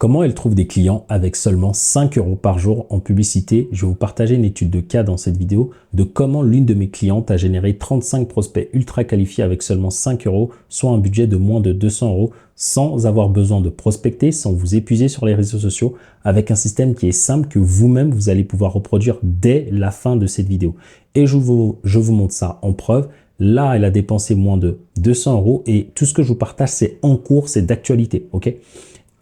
Comment elle trouve des clients avec seulement 5 € par jour en publicité? Je vais vous partager une étude de cas dans cette vidéo de comment l'une de mes clientes a généré 35 prospects ultra qualifiés avec seulement 5 €, soit un budget de moins de 200 € sans avoir besoin de prospecter, sans vous épuiser sur les réseaux sociaux, avec un système qui est simple que vous-même vous allez pouvoir reproduire dès la fin de cette vidéo. Et je vous montre ça en preuve. Là, elle a dépensé moins de 200 € et tout ce que je vous partage, c'est en cours, c'est d'actualité, ok?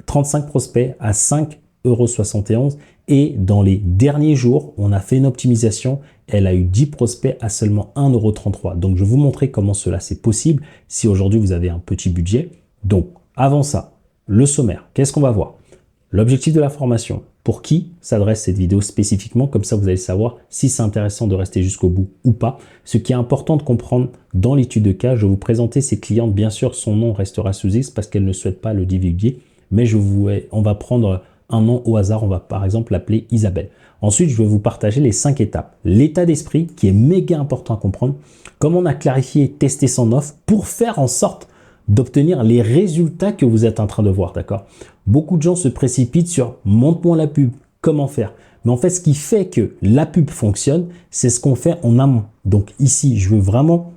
35 prospects à 5,71 € et dans les derniers jours, on a fait une optimisation. Elle a eu 10 prospects à seulement 1,33 €. Donc, je vais vous montrer comment cela c'est possible si aujourd'hui vous avez un petit budget. Donc, avant ça, le sommaire, qu'est-ce qu'on va voir? L'objectif de la formation, pour qui s'adresse cette vidéo spécifiquement, comme ça vous allez savoir si c'est intéressant de rester jusqu'au bout ou pas. Ce qui est important de comprendre dans l'étude de cas, je vais vous présenter ces clientes. Bien sûr, son nom restera sous X parce qu'elle ne souhaite pas le divulguer. Mais on va prendre un nom au hasard, on va par exemple l'appeler Isabelle. Ensuite, je vais vous partager les 5 étapes. L'état d'esprit qui est méga important à comprendre, comment on a clarifié et testé son offre pour faire en sorte d'obtenir les résultats que vous êtes en train de voir, d'accord? Beaucoup de gens se précipitent sur « montre-moi la pub, comment faire ?» Mais en fait, ce qui fait que la pub fonctionne, c'est ce qu'on fait en amont. Donc ici, je veux vraiment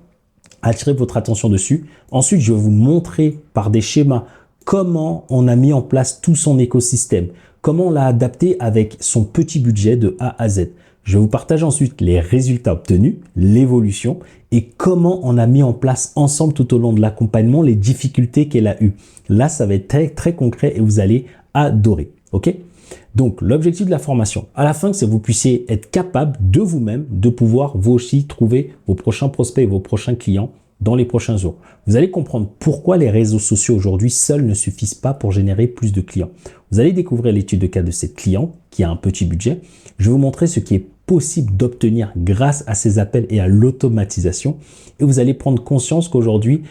attirer votre attention dessus. Ensuite, je vais vous montrer par des schémas comment on a mis en place tout son écosystème, comment on l'a adapté avec son petit budget de A à Z. Je vais vous partager ensuite les résultats obtenus, l'évolution et comment on a mis en place ensemble tout au long de l'accompagnement les difficultés qu'elle a eues. Là, ça va être très, très concret et vous allez adorer. Ok? Donc, l'objectif de la formation, à la fin, c'est que vous puissiez être capable de vous-même de pouvoir vous aussi trouver vos prochains prospects et vos prochains clients dans les prochains jours. Vous allez comprendre pourquoi les réseaux sociaux aujourd'hui seuls ne suffisent pas pour générer plus de clients. Vous allez découvrir l'étude de cas de cette cliente qui a un petit budget. Je vais vous montrer ce qui est possible d'obtenir grâce à ces appels et à l'automatisation. Et vous allez prendre conscience qu'aujourd'hui,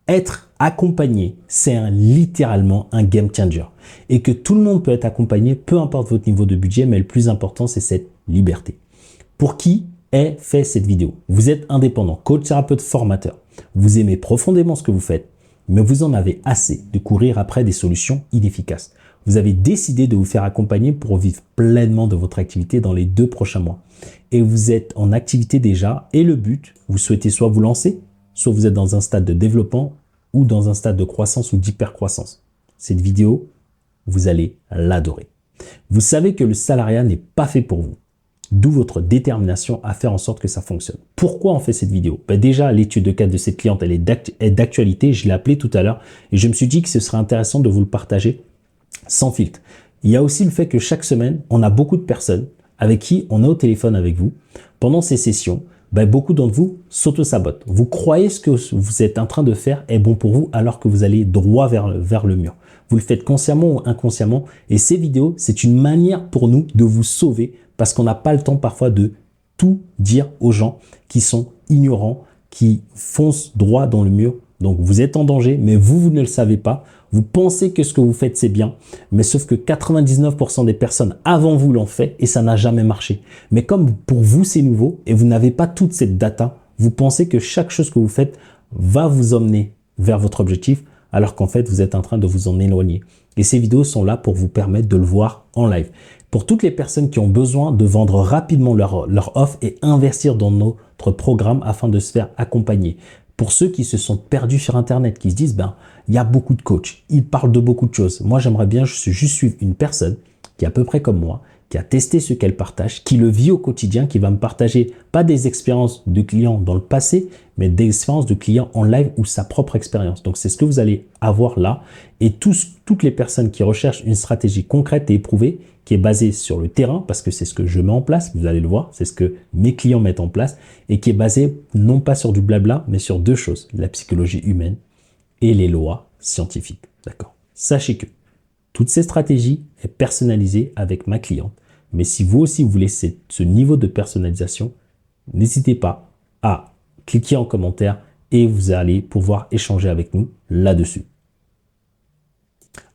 être accompagné, c'est littéralement un game changer. Et que tout le monde peut être accompagné, peu importe votre niveau de budget, mais le plus important, c'est cette liberté. Pour qui est fait cette vidéo? Vous êtes indépendant, coach, thérapeute, formateur. Vous aimez profondément ce que vous faites, mais vous en avez assez de courir après des solutions inefficaces. Vous avez décidé de vous faire accompagner pour vivre pleinement de votre activité dans les 2 prochains mois. Et vous êtes en activité déjà et le but, vous souhaitez soit vous lancer, soit vous êtes dans un stade de développement ou dans un stade de croissance ou d'hypercroissance. Cette vidéo, vous allez l'adorer. Vous savez que le salariat n'est pas fait pour vous. D'où votre détermination à faire en sorte que ça fonctionne. Pourquoi on fait cette vidéo? Déjà, l'étude de cas de cette cliente, elle est d'actualité. Je l'ai appelée tout à l'heure et je me suis dit que ce serait intéressant de vous le partager sans filtre. Il y a aussi le fait que chaque semaine, on a beaucoup de personnes avec qui on est au téléphone avec vous. Pendant ces sessions, beaucoup d'entre vous s'auto-sabotent. Vous croyez ce que vous êtes en train de faire est bon pour vous alors que vous allez droit vers le mur. Vous le faites consciemment ou inconsciemment. Et ces vidéos, c'est une manière pour nous de vous sauver parce qu'on n'a pas le temps parfois de tout dire aux gens qui sont ignorants, qui foncent droit dans le mur. Donc, vous êtes en danger, mais vous ne le savez pas. Vous pensez que ce que vous faites, c'est bien, mais sauf que 99% des personnes avant vous l'ont fait et ça n'a jamais marché. Mais comme pour vous, c'est nouveau et vous n'avez pas toute cette data, vous pensez que chaque chose que vous faites va vous emmener vers votre objectif, alors qu'en fait, vous êtes en train de vous en éloigner. Et ces vidéos sont là pour vous permettre de le voir en live. Pour toutes les personnes qui ont besoin de vendre rapidement leur offre et investir dans notre programme afin de se faire accompagner. Pour ceux qui se sont perdus sur Internet, qui se disent, il y a beaucoup de coachs, ils parlent de beaucoup de choses. Moi, j'aimerais bien juste suivre une personne qui est à peu près comme moi, qui a testé ce qu'elle partage, qui le vit au quotidien, qui va me partager pas des expériences de clients dans le passé, mais des expériences de clients en live ou sa propre expérience. Donc, c'est ce que vous allez avoir là. Et toutes les personnes qui recherchent une stratégie concrète et éprouvée, qui est basée sur le terrain, parce que c'est ce que je mets en place, vous allez le voir, c'est ce que mes clients mettent en place, et qui est basée non pas sur du blabla, mais sur 2 choses, la psychologie humaine et les lois scientifiques. D'accord? Sachez que toutes ces stratégies est personnalisée avec ma cliente. Mais si vous aussi vous voulez ce niveau de personnalisation, n'hésitez pas à cliquer en commentaire et vous allez pouvoir échanger avec nous là-dessus.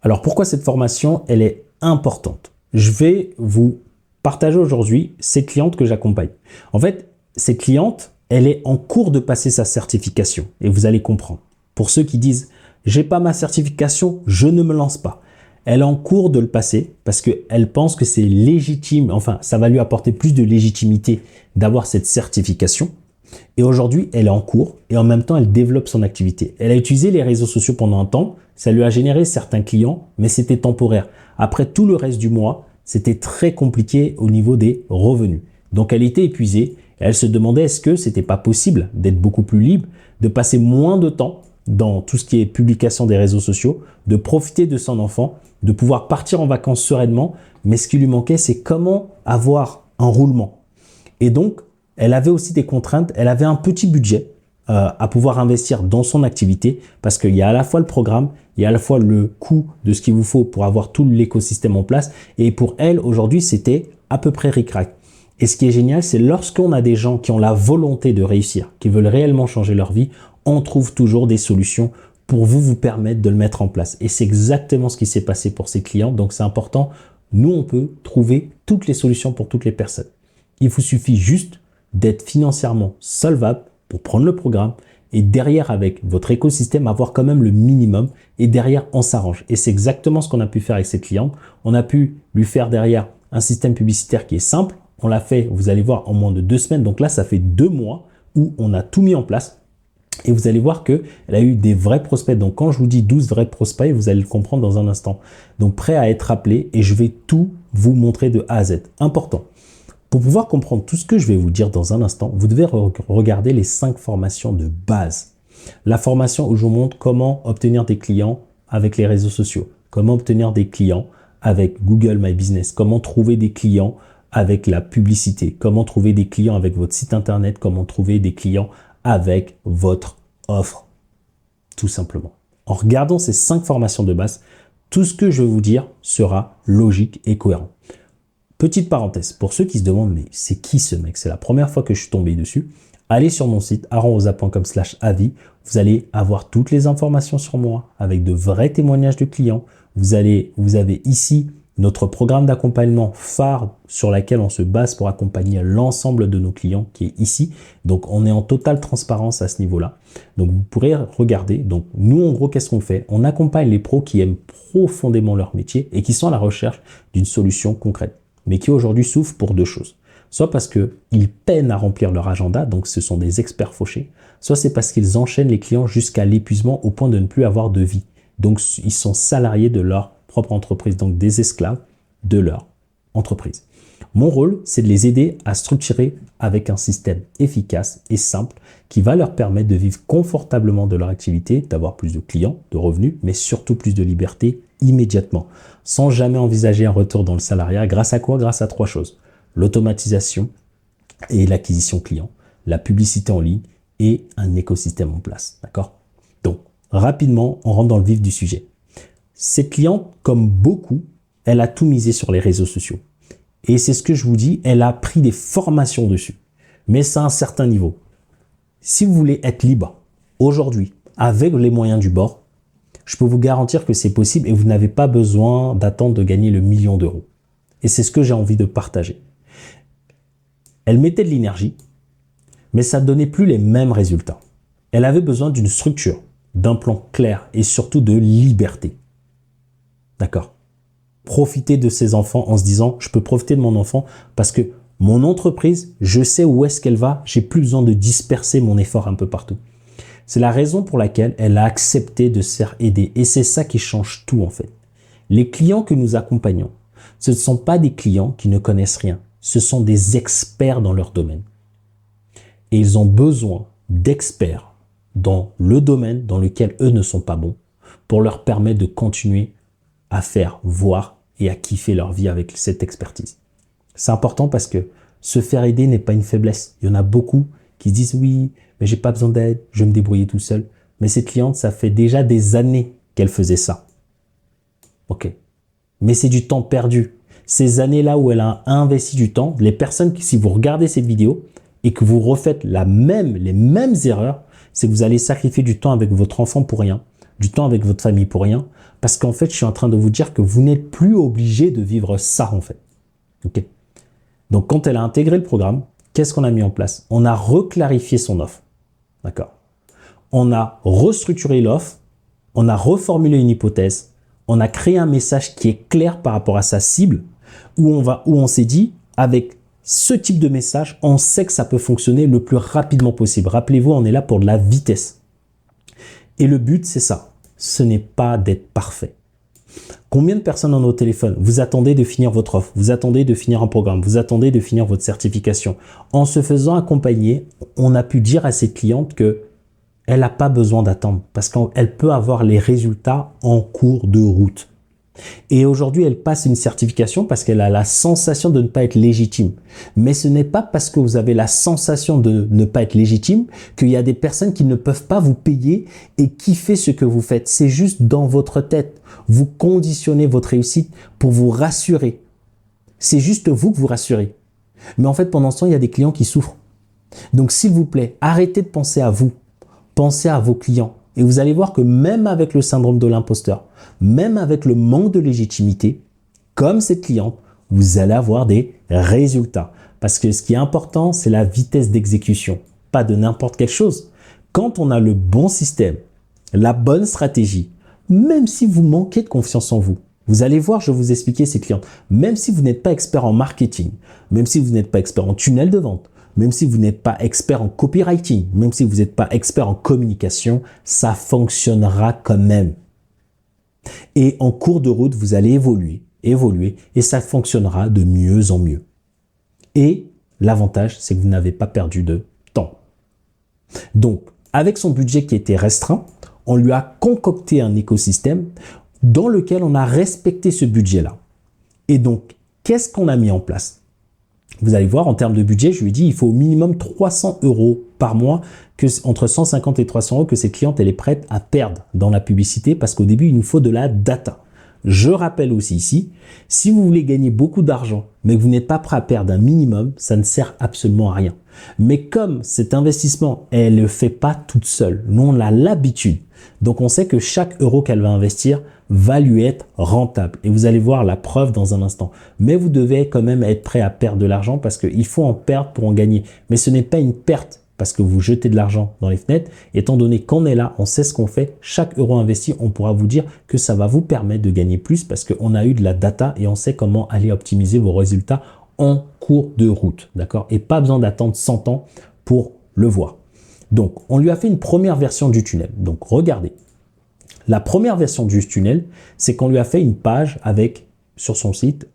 Alors pourquoi cette formation, elle est importante? Je vais vous partager aujourd'hui cette cliente que j'accompagne. En fait, cette cliente, elle est en cours de passer sa certification et vous allez comprendre. Pour ceux qui disent « j'ai pas ma certification, je ne me lance pas ». Elle est en cours de le passer parce qu'elle pense que c'est légitime, enfin, ça va lui apporter plus de légitimité d'avoir cette certification. Et aujourd'hui, elle est en cours et en même temps, elle développe son activité. Elle a utilisé les réseaux sociaux pendant un temps, ça lui a généré certains clients, mais c'était temporaire. Après tout le reste du mois, c'était très compliqué au niveau des revenus. Donc, elle était épuisée et elle se demandait est-ce que c'était pas possible d'être beaucoup plus libre, de passer moins de temps dans tout ce qui est publication des réseaux sociaux, de profiter de son enfant, de pouvoir partir en vacances sereinement. Mais ce qui lui manquait, c'est comment avoir un roulement. Et donc, elle avait aussi des contraintes. Elle avait un petit budget à pouvoir investir dans son activité parce qu'il y a à la fois le programme, il y a à la fois le coût de ce qu'il vous faut pour avoir tout l'écosystème en place. Et pour elle, aujourd'hui, c'était à peu près ric-rac. Et ce qui est génial, c'est lorsqu'on a des gens qui ont la volonté de réussir, qui veulent réellement changer leur vie, on trouve toujours des solutions pour vous permettre de le mettre en place. Et c'est exactement ce qui s'est passé pour ces clients. Donc, c'est important. Nous, on peut trouver toutes les solutions pour toutes les personnes. Il vous suffit juste d'être financièrement solvable pour prendre le programme et derrière, avec votre écosystème, avoir quand même le minimum et derrière, on s'arrange. Et c'est exactement ce qu'on a pu faire avec ces clients. On a pu lui faire derrière un système publicitaire qui est simple. On l'a fait, vous allez voir, en moins de 2 semaines. Donc là, ça fait 2 mois où on a tout mis en place. Et vous allez voir qu'elle a eu des vrais prospects. Donc, quand je vous dis 12 vrais prospects, vous allez le comprendre dans un instant. Donc, prêt à être appelé et je vais tout vous montrer de A à Z. Important. Pour pouvoir comprendre tout ce que je vais vous dire dans un instant, vous devez regarder les 5 formations de base. La formation où je vous montre comment obtenir des clients avec les réseaux sociaux, comment obtenir des clients avec Google My Business, comment trouver des clients avec la publicité, comment trouver des clients avec votre site internet, comment trouver des clients avec votre offre, tout simplement. En regardant ces 5 formations de base, tout ce que je vais vous dire sera logique et cohérent. Petite parenthèse, pour ceux qui se demandent, mais c'est qui ce mec? C'est la première fois que je suis tombé dessus. Allez sur mon site aaronrosa.com/avis. Vous allez avoir toutes les informations sur moi avec de vrais témoignages de clients. Vous avez ici notre programme d'accompagnement phare sur lequel on se base pour accompagner l'ensemble de nos clients qui est ici. Donc, on est en totale transparence à ce niveau-là. Donc, vous pourrez regarder. Donc, nous, en gros, qu'est-ce qu'on fait? On accompagne les pros qui aiment profondément leur métier et qui sont à la recherche d'une solution concrète, mais qui aujourd'hui souffrent pour 2 choses. Soit parce qu'ils peinent à remplir leur agenda, donc ce sont des experts fauchés, soit c'est parce qu'ils enchaînent les clients jusqu'à l'épuisement au point de ne plus avoir de vie. Donc, ils sont salariés de leur propre entreprise, donc des esclaves de leur entreprise. Mon rôle, c'est de les aider à structurer avec un système efficace et simple qui va leur permettre de vivre confortablement de leur activité, d'avoir plus de clients, de revenus, mais surtout plus de liberté immédiatement, sans jamais envisager un retour dans le salariat. Grâce à quoi? Grâce à 3 choses. L'automatisation et l'acquisition client, la publicité en ligne et un écosystème en place. D'accord? Donc, rapidement, on rentre dans le vif du sujet. Cette cliente, comme beaucoup, elle a tout misé sur les réseaux sociaux. Et c'est ce que je vous dis, elle a pris des formations dessus. Mais c'est à un certain niveau. Si vous voulez être libre aujourd'hui, avec les moyens du bord, je peux vous garantir que c'est possible et vous n'avez pas besoin d'attendre de gagner le 1 million d'euros. Et c'est ce que j'ai envie de partager. Elle mettait de l'énergie, mais ça ne donnait plus les mêmes résultats. Elle avait besoin d'une structure, d'un plan clair et surtout de liberté. D'accord. Profiter de ses enfants en se disant, je peux profiter de mon enfant parce que mon entreprise, je sais où est-ce qu'elle va, j'ai plus besoin de disperser mon effort un peu partout. C'est la raison pour laquelle elle a accepté de se faire aider et c'est ça qui change tout en fait. Les clients que nous accompagnons, ce ne sont pas des clients qui ne connaissent rien, ce sont des experts dans leur domaine. Et ils ont besoin d'experts dans le domaine dans lequel eux ne sont pas bons pour leur permettre de continuer à faire, voir et à kiffer leur vie avec cette expertise. C'est important parce que se faire aider n'est pas une faiblesse. Il y en a beaucoup qui se disent oui, mais j'ai pas besoin d'aide, je vais me débrouiller tout seul. Mais cette cliente, ça fait déjà des années qu'elle faisait ça. Ok. Mais c'est du temps perdu. Ces années-là où elle a investi du temps, les personnes qui, si vous regardez cette vidéo et que vous refaites les mêmes erreurs, c'est que vous allez sacrifier du temps avec votre enfant pour rien, du temps avec votre famille pour rien, parce qu'en fait, je suis en train de vous dire que vous n'êtes plus obligé de vivre ça en fait. Ok. Donc, quand elle a intégré le programme, qu'est-ce qu'on a mis en place? On a reclarifié son offre. D'accord. On a restructuré l'offre, on a reformulé une hypothèse, on a créé un message qui est clair par rapport à sa cible, où on s'est dit, avec ce type de message, on sait que ça peut fonctionner le plus rapidement possible. Rappelez-vous, on est là pour de la vitesse. Et le but, c'est ça. Ce n'est pas d'être parfait. Combien de personnes ont au téléphone? Vous attendez de finir votre offre, vous attendez de finir un programme, vous attendez de finir votre certification. En se faisant accompagner, on a pu dire à cette cliente que elle n'a pas besoin d'attendre parce qu'elle peut avoir les résultats en cours de route. Et aujourd'hui, elle passe une certification parce qu'elle a la sensation de ne pas être légitime. Mais ce n'est pas parce que vous avez la sensation de ne pas être légitime qu'il y a des personnes qui ne peuvent pas vous payer et kiffer ce que vous faites. C'est juste dans votre tête. Vous conditionnez votre réussite pour vous rassurer. C'est juste vous que vous rassurez. Mais en fait, pendant ce temps, il y a des clients qui souffrent. Donc, s'il vous plaît, arrêtez de penser à vous. Pensez à vos clients. Et vous allez voir que même avec le syndrome de l'imposteur, même avec le manque de légitimité, comme cette cliente, vous allez avoir des résultats. Parce que ce qui est important, c'est la vitesse d'exécution, pas de n'importe quelle chose. Quand on a le bon système, la bonne stratégie, même si vous manquez de confiance en vous, vous allez voir, je vais vous expliquer ces clientes, même si vous n'êtes pas expert en marketing, même si vous n'êtes pas expert en tunnel de vente, même si vous n'êtes pas expert en copywriting, même si vous n'êtes pas expert en communication, ça fonctionnera quand même. Et en cours de route, vous allez évoluer, et ça fonctionnera de mieux en mieux. Et l'avantage, c'est que vous n'avez pas perdu de temps. Donc, avec son budget qui était restreint, on lui a concocté un écosystème dans lequel on a respecté ce budget-là. Et donc, qu'est-ce qu'on a mis en place? Vous allez voir, en termes de budget, je lui ai dit il faut au minimum 300 € par mois, entre 150 et 300 € que cette cliente elle est prête à perdre dans la publicité parce qu'au début, il nous faut de la data. Je rappelle aussi ici, si vous voulez gagner beaucoup d'argent, mais que vous n'êtes pas prêt à perdre un minimum, ça ne sert absolument à rien. Mais comme cet investissement, elle ne le fait pas toute seule, nous on a l'habitude. Donc on sait que chaque euro qu'elle va investir va lui être rentable. Et vous allez voir la preuve dans un instant. Mais vous devez quand même être prêt à perdre de l'argent parce qu'il faut en perdre pour en gagner. Mais ce n'est pas une perte parce que vous jetez de l'argent dans les fenêtres. Étant donné qu'on est là, on sait ce qu'on fait. Chaque euro investi, on pourra vous dire que ça va vous permettre de gagner plus parce qu'on a eu de la data et on sait comment aller optimiser vos résultats en cours de route. D'accord? Et pas besoin d'attendre 100 ans pour le voir. Donc, on lui a fait une première version du tunnel. Donc, regardez. La première version du tunnel, c'est qu'on lui a fait une page avec, sur son site,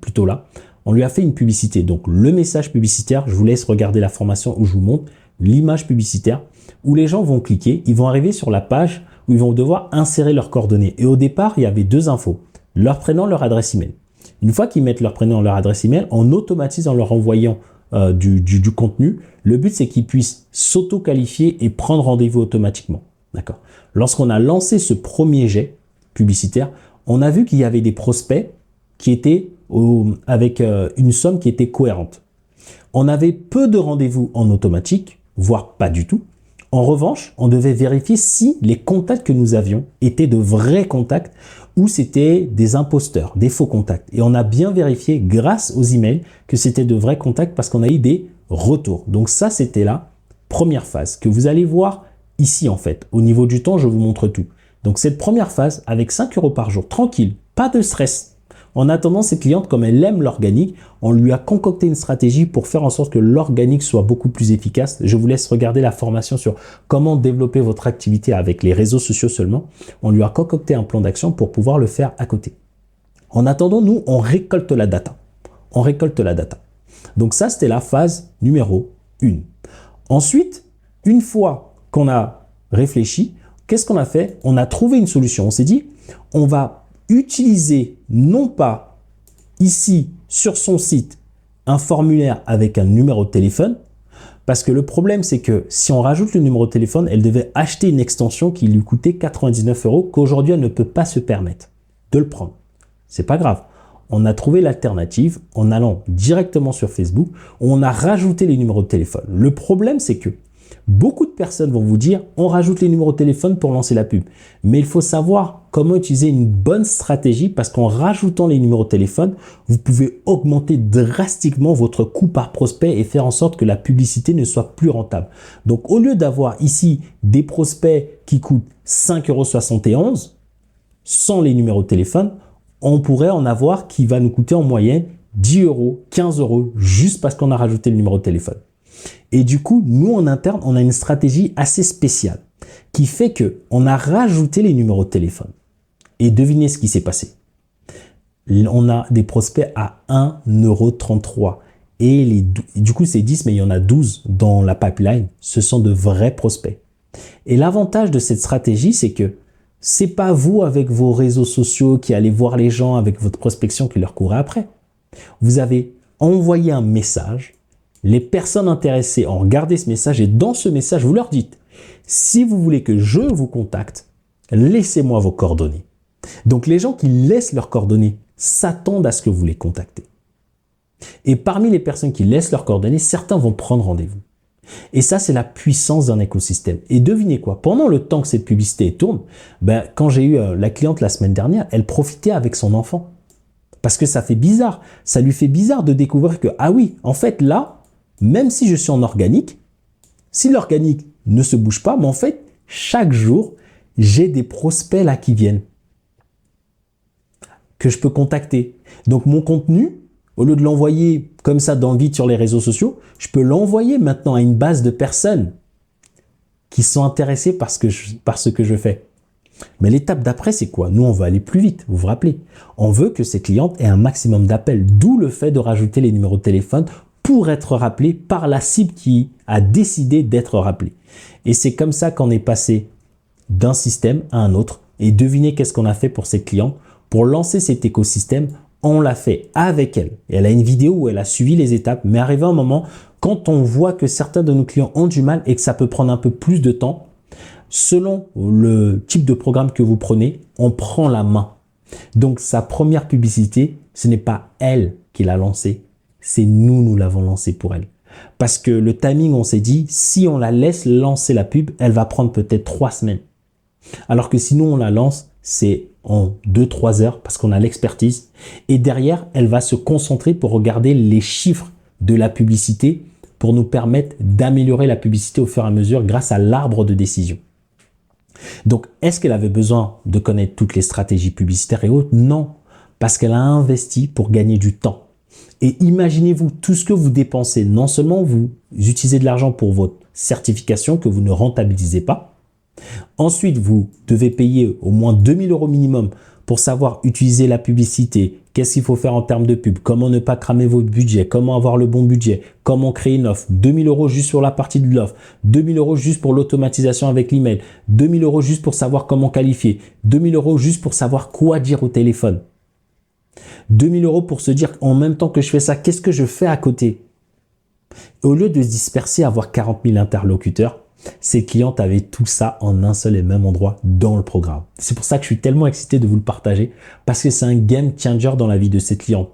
plutôt là, on lui a fait une publicité. Donc, le message publicitaire, je vous laisse regarder la formation où je vous montre l'image publicitaire, où les gens vont cliquer, ils vont arriver sur la page où ils vont devoir insérer leurs coordonnées. Et au départ, il y avait deux infos, leur prénom, leur adresse email. Une fois qu'ils mettent leur prénom, leur adresse email, on automatise en leur envoyant du contenu. Le but, c'est qu'ils puissent s'auto-qualifier et prendre rendez-vous automatiquement. D'accord. Lorsqu'on a lancé ce premier jet publicitaire, on a vu qu'il y avait des prospects qui étaient avec une somme qui était cohérente. On avait peu de rendez-vous en automatique, voire pas du tout. En revanche, on devait vérifier si les contacts que nous avions étaient de vrais contacts ou c'était des imposteurs, des faux contacts. Et on a bien vérifié grâce aux emails que c'était de vrais contacts parce qu'on a eu des retours. Donc ça, c'était la première phase que vous allez voir ici en fait. Au niveau du temps, je vous montre tout. Donc cette première phase avec 5 € par jour, tranquille, pas de stress. En attendant, cette cliente, comme elle aime l'organique, on lui a concocté une stratégie pour faire en sorte que l'organique soit beaucoup plus efficace. Je vous laisse regarder la formation sur comment développer votre activité avec les réseaux sociaux seulement. On lui a concocté un plan d'action pour pouvoir le faire à côté. En attendant, nous, on récolte la data. On récolte la data. Donc ça, c'était la phase numéro 1. Ensuite, une fois qu'on a réfléchi, qu'est-ce qu'on a fait? On a trouvé une solution. On s'est dit, on va utiliser non pas ici sur son site un formulaire avec un numéro de téléphone, parce que le problème c'est que si on rajoute le numéro de téléphone, elle devait acheter une extension qui lui coûtait 99 € qu'aujourd'hui elle ne peut pas se permettre de le prendre. C'est pas grave. On a trouvé l'alternative en allant directement sur Facebook où on a rajouté les numéros de téléphone. Le problème c'est que beaucoup de personnes vont vous dire on rajoute les numéros de téléphone pour lancer la pub. Mais il faut savoir comment utiliser une bonne stratégie parce qu'en rajoutant les numéros de téléphone, vous pouvez augmenter drastiquement votre coût par prospect et faire en sorte que la publicité ne soit plus rentable. Donc au lieu d'avoir ici des prospects qui coûtent 5,71 €, sans les numéros de téléphone, on pourrait en avoir qui va nous coûter en moyenne 10 euros, 15 euros, juste parce qu'on a rajouté le numéro de téléphone. Et du coup, nous, en interne, on a une stratégie assez spéciale qui fait qu'on a rajouté les numéros de téléphone. Et devinez ce qui s'est passé. On a des prospects à 1,33 €. Et du coup, c'est 10, mais il y en a 12 dans la pipeline. Ce sont de vrais prospects. Et l'avantage de cette stratégie, c'est que c'est pas vous, avec vos réseaux sociaux, qui allez voir les gens avec votre prospection qui leur courez après. Vous avez envoyé un message. Les personnes intéressées ont regardé ce message et dans ce message, vous leur dites « Si vous voulez que je vous contacte, laissez-moi vos coordonnées. » Donc, les gens qui laissent leurs coordonnées s'attendent à ce que vous les contactez. Et parmi les personnes qui laissent leurs coordonnées, certains vont prendre rendez-vous. Et ça, c'est la puissance d'un écosystème. Et devinez quoi? Pendant le temps que cette publicité tourne, quand j'ai eu la cliente la semaine dernière, elle profitait avec son enfant. Parce que ça fait bizarre. Ça lui fait bizarre de découvrir que, ah oui, en fait, là, même si je suis en organique, si l'organique ne se bouge pas, mais en fait, chaque jour, j'ai des prospects là qui viennent, que je peux contacter. Donc, mon contenu, au lieu de l'envoyer comme ça dans le vide sur les réseaux sociaux, je peux l'envoyer maintenant à une base de personnes qui sont intéressées par ce que je fais. Mais l'étape d'après, c'est quoi? Nous, on veut aller plus vite, vous vous rappelez. On veut que ces clientes aient un maximum d'appels, d'où le fait de rajouter les numéros de téléphone pour être rappelés par la cible qui a décidé d'être rappelée. Et c'est comme ça qu'on est passé d'un système à un autre. Et devinez qu'est-ce qu'on a fait pour ces clients. Pour lancer cet écosystème, on l'a fait avec elle. Et elle a une vidéo où elle a suivi les étapes. Mais arrivé un moment, quand on voit que certains de nos clients ont du mal et que ça peut prendre un peu plus de temps, selon le type de programme que vous prenez, on prend la main. Donc, sa première publicité, ce n'est pas elle qui l'a lancée, c'est nous l'avons lancée pour elle. Parce que le timing, on s'est dit, si on la laisse lancer la pub, elle va prendre peut-être 3 semaines. Alors que sinon, on la lance, c'est en 2-3 heures parce qu'on a l'expertise. Et derrière, elle va se concentrer pour regarder les chiffres de la publicité pour nous permettre d'améliorer la publicité au fur et à mesure grâce à l'arbre de décision. Donc, est-ce qu'elle avait besoin de connaître toutes les stratégies publicitaires et autres? Non, parce qu'elle a investi pour gagner du temps. Et imaginez-vous tout ce que vous dépensez. Non seulement vous utilisez de l'argent pour votre certification que vous ne rentabilisez pas. Ensuite, vous devez payer au moins 2 000 € minimum pour savoir utiliser la publicité, qu'est-ce qu'il faut faire en termes de pub, comment ne pas cramer votre budget, comment avoir le bon budget, comment créer une offre, 2 000 € juste sur la partie de l'offre, 2 000 € juste pour l'automatisation avec l'email, 2 000 € juste pour savoir comment qualifier, 2 000 € juste pour savoir quoi dire au téléphone, 2 000 € pour se dire en même temps que je fais ça, qu'est-ce que je fais à côté? Au lieu de se disperser, avoir 40 000 interlocuteurs, ces clientes avaient tout ça en un seul et même endroit dans le programme. C'est pour ça que je suis tellement excité de vous le partager parce que c'est un game changer dans la vie de cette cliente.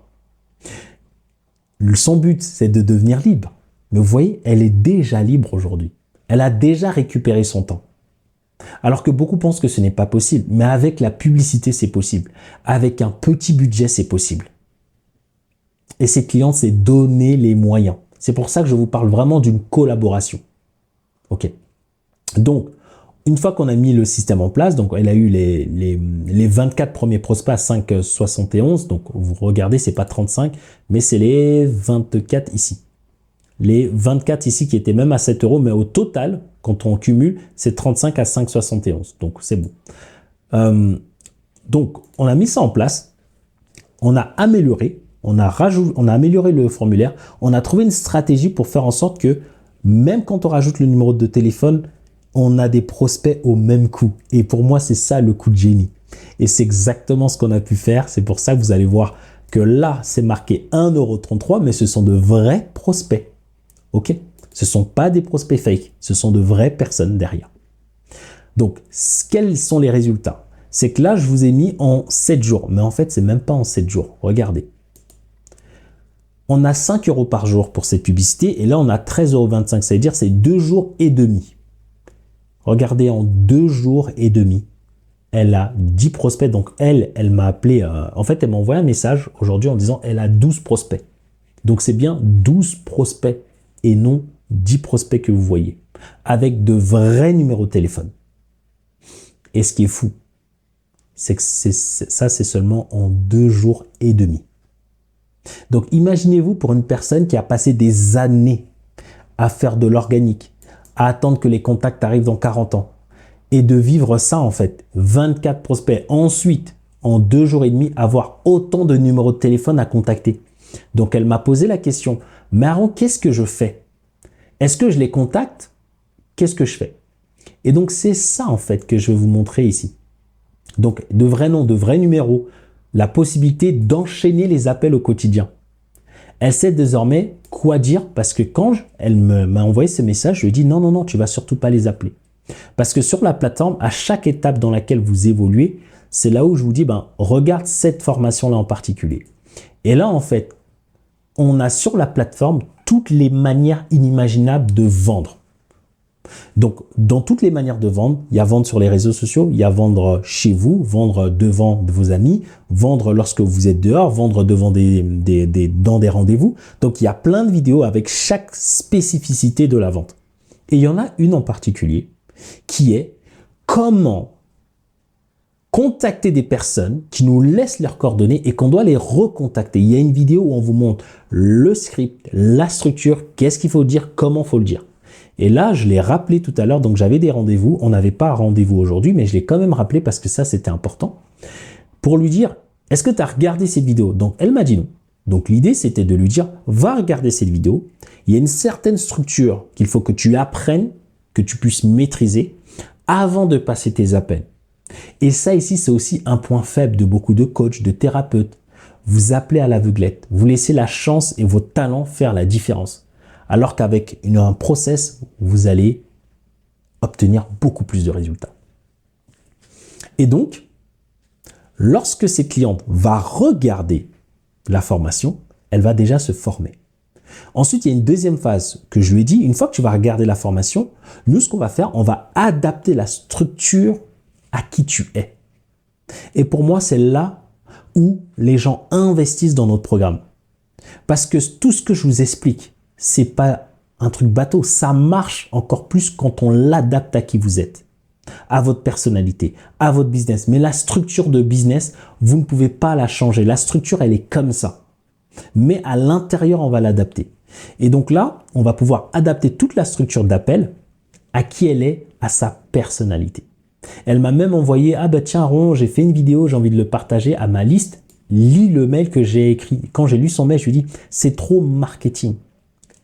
Son but, c'est de devenir libre. Mais vous voyez, elle est déjà libre aujourd'hui. Elle a déjà récupéré son temps. Alors que beaucoup pensent que ce n'est pas possible. Mais avec la publicité, c'est possible. Avec un petit budget, c'est possible. Et cette cliente s'est donné les moyens. C'est pour ça que je vous parle vraiment d'une collaboration. Ok. Donc, une fois qu'on a mis le système en place, donc elle a eu les 24 premiers prospects à 5,71. Donc, vous regardez, c'est pas 35, mais c'est les 24 ici. Les 24 ici qui étaient même à 7 €, mais au total, quand on cumule, c'est 35 à 5,71. Donc, c'est bon. Donc, on a mis ça en place. On a amélioré. On a amélioré le formulaire. On a trouvé une stratégie pour faire en sorte que même quand on rajoute le numéro de téléphone, on a des prospects au même coût. Et pour moi, c'est ça le coup de génie. Et c'est exactement ce qu'on a pu faire. C'est pour ça que vous allez voir que là, c'est marqué 1,33 €, mais ce sont de vrais prospects. OK? Ce ne sont pas des prospects fake. Ce sont de vraies personnes derrière. Donc, quels sont les résultats? C'est que là, je vous ai mis en 7 jours. Mais en fait, c'est même pas en 7 jours. Regardez. On a 5 € par jour pour cette publicité et là, on a 13,25 €. Ça veut dire c'est 2 jours et demi. Regardez, en 2 jours et demi, elle a 10 prospects. Donc, elle m'a appelé. En fait, elle m'a envoyé un message aujourd'hui en disant elle a 12 prospects. Donc, c'est bien 12 prospects et non 10 prospects que vous voyez avec de vrais numéros de téléphone. Et ce qui est fou, c'est que ça, c'est seulement en 2 jours et demi. Donc, imaginez-vous pour une personne qui a passé des années à faire de l'organique, à attendre que les contacts arrivent dans 40 ans et de vivre ça, en fait, 24 prospects. Ensuite, en 2 jours et demi, avoir autant de numéros de téléphone à contacter. Donc, elle m'a posé la question, mais Aaron, qu'est-ce que je fais? Est-ce que je les contacte? Qu'est-ce que je fais? Et donc, c'est ça, en fait, que je vais vous montrer ici. Donc, de vrais noms, de vrais numéros, la possibilité d'enchaîner les appels au quotidien. Elle sait désormais quoi dire parce que quand elle m'a envoyé ce message, je lui ai dit non, non, non, tu vas surtout pas les appeler. Parce que sur la plateforme, à chaque étape dans laquelle vous évoluez, c'est là où je vous dis, regarde cette formation-là en particulier. Et là, en fait, on a sur la plateforme toutes les manières inimaginables de vendre. Donc, dans toutes les manières de vendre, il y a vendre sur les réseaux sociaux, il y a vendre chez vous, vendre devant vos amis, vendre lorsque vous êtes dehors, vendre devant dans des rendez-vous. Donc, il y a plein de vidéos avec chaque spécificité de la vente. Et il y en a une en particulier qui est comment contacter des personnes qui nous laissent leurs coordonnées et qu'on doit les recontacter. Il y a une vidéo où on vous montre le script, la structure, qu'est-ce qu'il faut dire, comment il faut le dire. Et là, je l'ai rappelé tout à l'heure, donc j'avais des rendez-vous. On n'avait pas rendez-vous aujourd'hui, mais je l'ai quand même rappelé parce que ça, c'était important. Pour lui dire, est-ce que tu as regardé cette vidéo? Donc, elle m'a dit non. Donc, l'idée, c'était de lui dire, va regarder cette vidéo. Il y a une certaine structure qu'il faut que tu apprennes, que tu puisses maîtriser avant de passer tes appels. Et ça, ici, c'est aussi un point faible de beaucoup de coachs, de thérapeutes. Vous appelez à l'aveuglette. Vous laissez la chance et vos talents faire la différence. Alors qu'avec un process, vous allez obtenir beaucoup plus de résultats. Et donc, lorsque cette cliente va regarder la formation, elle va déjà se former. Ensuite, il y a une deuxième phase que je lui ai dit, une fois que tu vas regarder la formation, nous, ce qu'on va faire, on va adapter la structure à qui tu es. Et pour moi, c'est là où les gens investissent dans notre programme. Parce que tout ce que je vous explique, c'est pas un truc bateau, ça marche encore plus quand on l'adapte à qui vous êtes, à votre personnalité, à votre business. Mais la structure de business, vous ne pouvez pas la changer. La structure, elle est comme ça. Mais à l'intérieur, on va l'adapter. Et donc là, on va pouvoir adapter toute la structure d'appel à qui elle est, à sa personnalité. Elle m'a même envoyé, ah bah tiens Aaron, j'ai fait une vidéo, j'ai envie de le partager à ma liste. Lis le mail que j'ai écrit. Quand j'ai lu son mail, je lui ai dit, c'est trop marketing.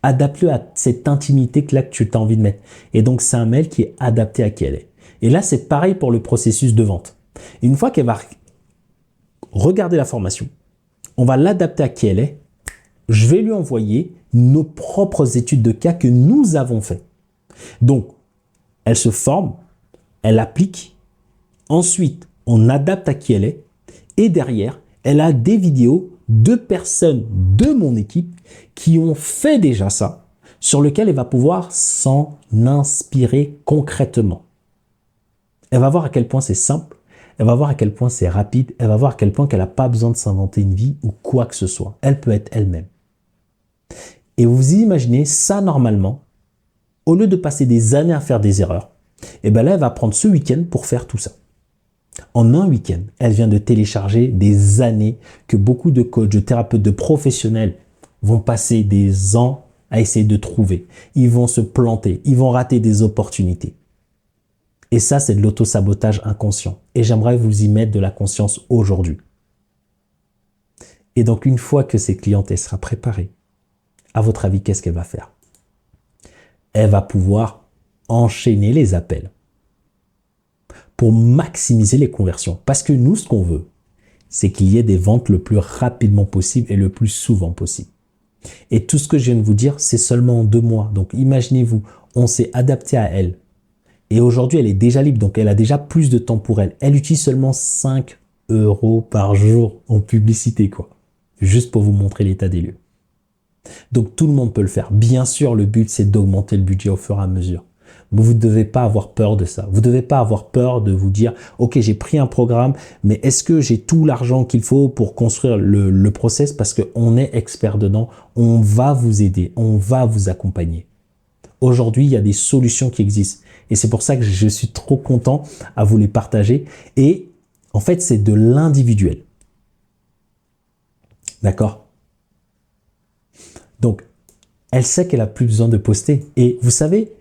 Adapte-le à cette intimité que là que tu as envie de mettre. Et donc, c'est un mail qui est adapté à qui elle est. Et là, c'est pareil pour le processus de vente. Et une fois qu'elle va regarder la formation, on va l'adapter à qui elle est. Je vais lui envoyer nos propres études de cas que nous avons fait. Donc, elle se forme, elle applique. Ensuite, on adapte à qui elle est. Et derrière, elle a des vidéos de personnes de mon équipe qui ont fait déjà ça, sur lequel elle va pouvoir s'en inspirer concrètement. Elle va voir à quel point c'est simple, elle va voir à quel point c'est rapide, elle va voir à quel point qu'elle n'a pas besoin de s'inventer une vie ou quoi que ce soit. Elle peut être elle-même. Et vous imaginez ça normalement, au lieu de passer des années à faire des erreurs, et bien là, elle va prendre ce week-end pour faire tout ça. En un week-end, elle vient de télécharger des années que beaucoup de coachs, de thérapeutes, de professionnels vont passer des ans à essayer de trouver. Ils vont se planter, ils vont rater des opportunités. Et ça, c'est de l'auto-sabotage inconscient. Et j'aimerais vous y mettre de la conscience aujourd'hui. Et donc, une fois que cette cliente sera préparée, à votre avis, qu'est-ce qu'elle va faire? Elle va pouvoir enchaîner les appels pour maximiser les conversions. Parce que nous, ce qu'on veut, c'est qu'il y ait des ventes le plus rapidement possible et le plus souvent possible. Et tout ce que je viens de vous dire, c'est seulement en 2 mois. Donc, imaginez-vous, on s'est adapté à elle. Et aujourd'hui, elle est déjà libre, donc elle a déjà plus de temps pour elle. Elle utilise seulement 5 € par jour en publicité, quoi. Juste pour vous montrer l'état des lieux. Donc, tout le monde peut le faire. Bien sûr, le but, c'est d'augmenter le budget au fur et à mesure. Mais vous ne devez pas avoir peur de ça. Vous ne devez pas avoir peur de vous dire « Ok, j'ai pris un programme, mais est-ce que j'ai tout l'argent qu'il faut pour construire le process ?» Parce qu'on est expert dedans, on va vous aider, on va vous accompagner. Aujourd'hui, il y a des solutions qui existent. Et c'est pour ça que je suis trop content à vous les partager. Et En fait, c'est de l'individuel. D'accord? Donc, elle sait qu'elle n'a plus besoin de poster. Et vous savez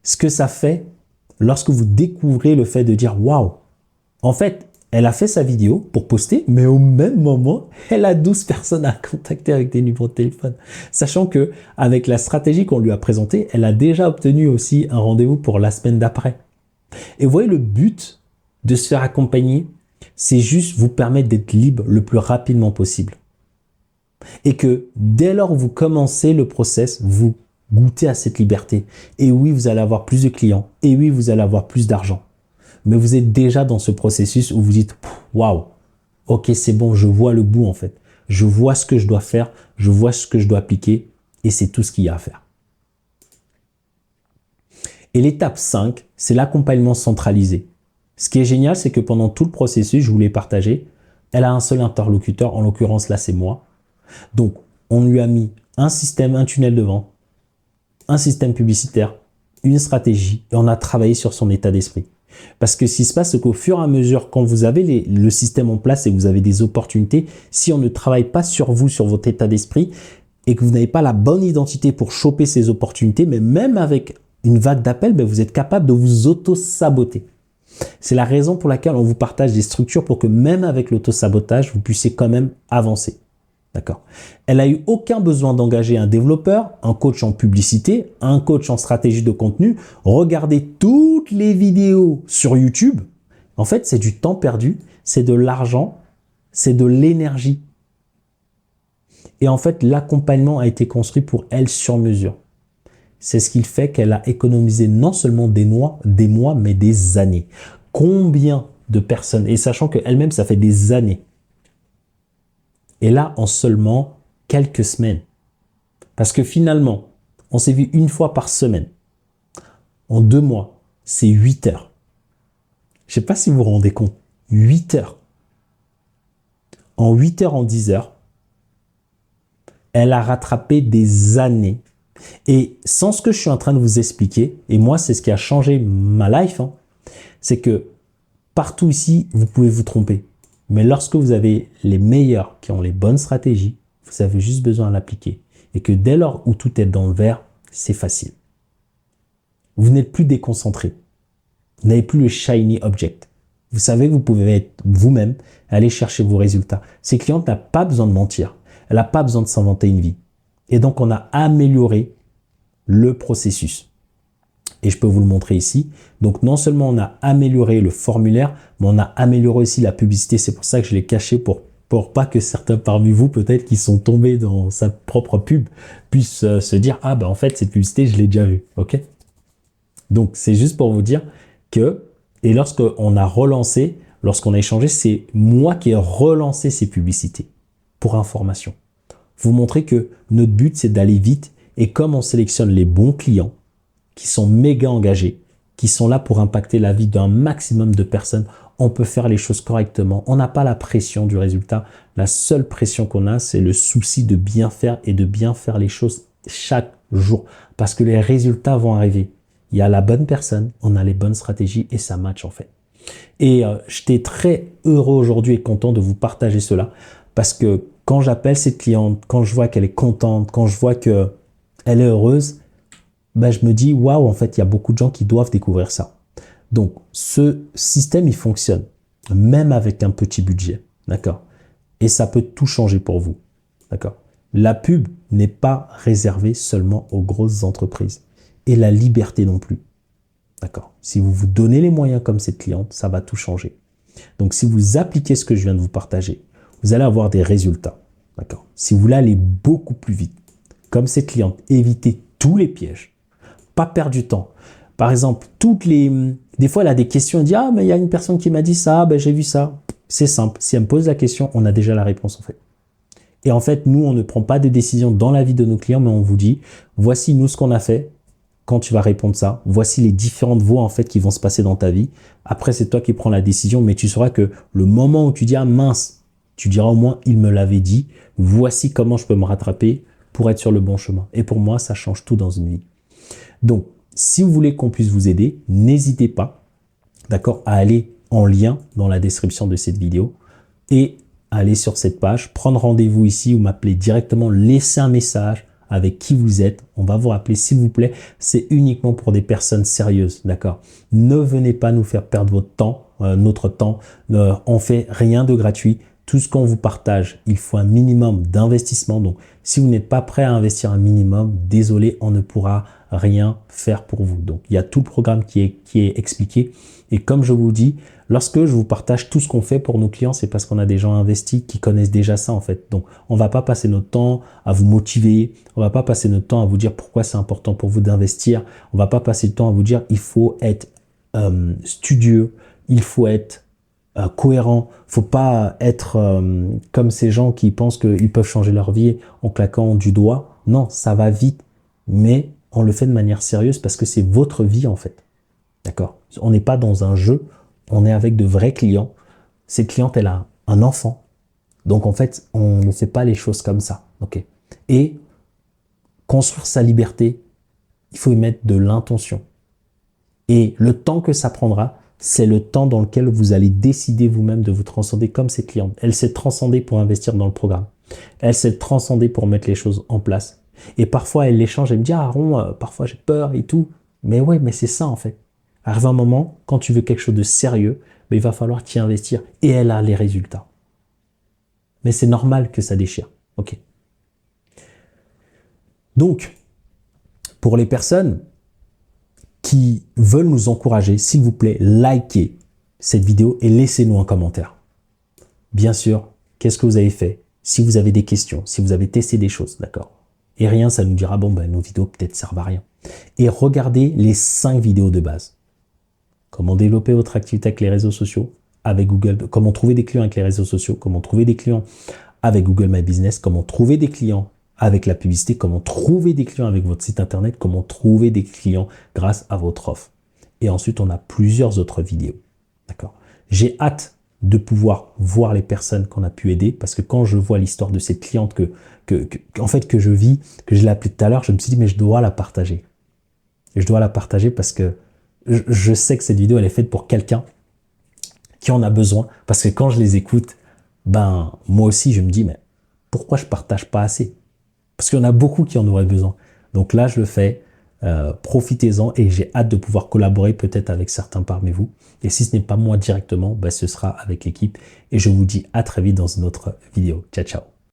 ce que ça fait lorsque vous découvrez le fait de dire « Waouh !» En fait, elle a fait sa vidéo pour poster, mais au même moment, elle a 12 personnes à contacter avec des numéros de téléphone. Sachant que avec la stratégie qu'on lui a présentée, elle a déjà obtenu aussi un rendez-vous pour la semaine d'après. Et vous voyez, le but de se faire accompagner, c'est juste vous permettre d'être libre le plus rapidement possible. Et que dès lors où vous commencez le process, vous goûtez à cette liberté. Et oui, vous allez avoir plus de clients. Et oui, vous allez avoir plus d'argent. Mais vous êtes déjà dans ce processus où vous dites « Waouh, ok, c'est bon, je vois le bout en fait. Je vois ce que je dois faire, je vois ce que je dois appliquer et c'est tout ce qu'il y a à faire. » Et l'étape 5, c'est l'accompagnement centralisé. Ce qui est génial, c'est que pendant tout le processus, je vous l'ai partagé, elle a un seul interlocuteur, en l'occurrence là, c'est moi. Donc, on lui a mis un système, un tunnel de vente, un système publicitaire, une stratégie et on a travaillé sur son état d'esprit. Parce que ce qui se passe, c'est qu'au fur et à mesure, quand vous avez le système en place et que vous avez des opportunités, si on ne travaille pas sur vous, sur votre état d'esprit, et que vous n'avez pas la bonne identité pour choper ces opportunités, mais même avec une vague d'appels, vous êtes capable de vous auto-saboter. C'est la raison pour laquelle on vous partage des structures pour que même avec l'auto-sabotage, vous puissiez quand même avancer. D'accord. Elle n'a eu aucun besoin d'engager un développeur, un coach en publicité, un coach en stratégie de contenu. Regardez toutes les vidéos sur YouTube. En fait, c'est du temps perdu, c'est de l'argent, c'est de l'énergie. Et en fait, l'accompagnement a été construit pour elle sur mesure. C'est ce qui fait qu'elle a économisé non seulement des mois, mais des années. Combien de personnes, et sachant qu'elle-même, ça fait des années. Et là, en seulement quelques semaines. Parce que finalement, on s'est vu une fois par semaine. En 2 mois, c'est 8 heures. Je ne sais pas si vous vous rendez compte. 8 heures. En 8 heures, en 10 heures, elle a rattrapé des années. Et sans ce que je suis en train de vous expliquer, et moi, c'est ce qui a changé ma life, c'est que partout ici, vous pouvez vous tromper. Mais lorsque vous avez les meilleurs qui ont les bonnes stratégies, vous avez juste besoin de l'appliquer. Et que dès lors où tout est dans le vert, c'est facile. Vous n'êtes plus déconcentré. Vous n'avez plus le shiny object. Vous savez que vous pouvez être vous-même, aller chercher vos résultats. Ces clientes n'ont pas besoin de mentir. Elle n'a pas besoin de s'inventer une vie. Et donc, on a amélioré le processus. Et je peux vous le montrer ici. Donc, non seulement on a amélioré le formulaire, mais on a amélioré aussi la publicité. C'est pour ça que je l'ai caché pour pas que certains parmi vous, peut-être, qui sont tombés dans sa propre pub, puissent se dire « Ah, ben en fait, cette publicité, je l'ai déjà vue. » Ok. Donc, c'est juste pour vous dire que, et lorsqu'on a relancé, lorsqu'on a échangé, c'est moi qui ai relancé ces publicités pour information. Vous montrer que notre but, c'est d'aller vite. Et comme on sélectionne les bons clients, qui sont méga engagés, qui sont là pour impacter la vie d'un maximum de personnes, on peut faire les choses correctement. On n'a pas la pression du résultat. La seule pression qu'on a, c'est le souci de bien faire et de bien faire les choses chaque jour. Parce que les résultats vont arriver. Il y a la bonne personne, on a les bonnes stratégies et ça match en fait. Et j'étais très heureux aujourd'hui et content de vous partager cela. Parce que quand j'appelle cette cliente, quand je vois qu'elle est contente, quand je vois qu'elle est heureuse, je me dis, waouh, en fait, il y a beaucoup de gens qui doivent découvrir ça. Donc, ce système, il fonctionne, même avec un petit budget, d'accord? Et ça peut tout changer pour vous, d'accord? La pub n'est pas réservée seulement aux grosses entreprises et la liberté non plus, d'accord? Si vous vous donnez les moyens comme cette cliente, ça va tout changer. Donc, si vous appliquez ce que je viens de vous partager, vous allez avoir des résultats, d'accord? Si vous voulez aller beaucoup plus vite, comme cette cliente, évitez tous les pièges. Pas perdre du temps. Par exemple, des fois, elle a des questions, elle dit « Ah, mais il y a une personne qui m'a dit ça, j'ai vu ça. » C'est simple. Si elle me pose la question, on a déjà la réponse en fait. Et en fait, nous, on ne prend pas de décision dans la vie de nos clients, mais on vous dit « Voici nous ce qu'on a fait. Quand tu vas répondre ça, voici les différentes voies en fait qui vont se passer dans ta vie. Après, c'est toi qui prends la décision, mais tu sauras que le moment où tu dis « Ah mince », tu diras au moins « Il me l'avait dit. Voici comment je peux me rattraper pour être sur le bon chemin. » Et pour moi, ça change tout dans une vie. Donc, si vous voulez qu'on puisse vous aider, n'hésitez pas, d'accord, à aller en lien dans la description de cette vidéo et aller sur cette page, prendre rendez-vous ici ou m'appeler directement, laisser un message avec qui vous êtes. On va vous rappeler, s'il vous plaît, c'est uniquement pour des personnes sérieuses, d'accord? Ne venez pas nous faire perdre votre temps, notre temps. On fait rien de gratuit. Tout ce qu'on vous partage, il faut un minimum d'investissement. Donc, si vous n'êtes pas prêt à investir un minimum, désolé, on ne pourra rien faire pour vous. Donc, il y a tout le programme qui est expliqué. Et comme je vous dis, lorsque je vous partage tout ce qu'on fait pour nos clients, c'est parce qu'on a des gens investis qui connaissent déjà ça en fait. Donc, on ne va pas passer notre temps à vous motiver. On ne va pas passer notre temps à vous dire pourquoi c'est important pour vous d'investir. On ne va pas passer le temps à vous dire il faut être studieux, il faut être cohérent. Faut pas être comme ces gens qui pensent qu'ils peuvent changer leur vie en claquant du doigt. Non, ça va vite, mais on le fait de manière sérieuse parce que c'est votre vie en fait. D'accord? On n'est pas dans un jeu, on est avec de vrais clients. Cette cliente, elle a un enfant. Donc en fait, on ne fait pas les choses comme ça. Ok? Et construire sa liberté, il faut y mettre de l'intention. Et le temps que ça prendra, c'est le temps dans lequel vous allez décider vous-même de vous transcender comme cette cliente. Elle s'est transcendée pour investir dans le programme. Elle s'est transcendée pour mettre les choses en place. Et parfois, elle les change. Elle me dit, ah Aaron, parfois j'ai peur et tout. Mais ouais, mais c'est ça en fait. Arrive un moment, quand tu veux quelque chose de sérieux, il va falloir t'y investir. Et elle a les résultats. Mais c'est normal que ça déchire. Ok. Donc, pour les personnes qui veulent nous encourager, s'il vous plaît, likez cette vidéo et laissez-nous un commentaire. Bien sûr, qu'est-ce que vous avez fait? Si vous avez des questions, si vous avez testé des choses, d'accord? Et rien, ça nous dira, bon, ben, nos vidéos peut-être servent à rien. Et regardez les 5 vidéos de base. Comment développer votre activité avec les réseaux sociaux, avec Google, comment trouver des clients avec les réseaux sociaux, comment trouver des clients avec Google My Business, comment trouver des clients avec la publicité, comment trouver des clients avec votre site internet, comment trouver des clients grâce à votre offre. Et ensuite, on a plusieurs autres vidéos. D'accord? J'ai hâte de pouvoir voir les personnes qu'on a pu aider parce que quand je vois l'histoire de cette cliente en fait, que je vis, que je l'ai appelée tout à l'heure, je me suis dit, mais je dois la partager. Et je dois la partager parce que je sais que cette vidéo, elle est faite pour quelqu'un qui en a besoin. Parce que quand je les écoute, ben, moi aussi, je me dis, mais pourquoi je partage pas assez? Parce qu'il y en a beaucoup qui en auraient besoin. Donc là, je le fais. Profitez-en et j'ai hâte de pouvoir collaborer peut-être avec certains parmi vous. Et si ce n'est pas moi directement, ben, ce sera avec l'équipe. Et je vous dis à très vite dans une autre vidéo. Ciao, ciao.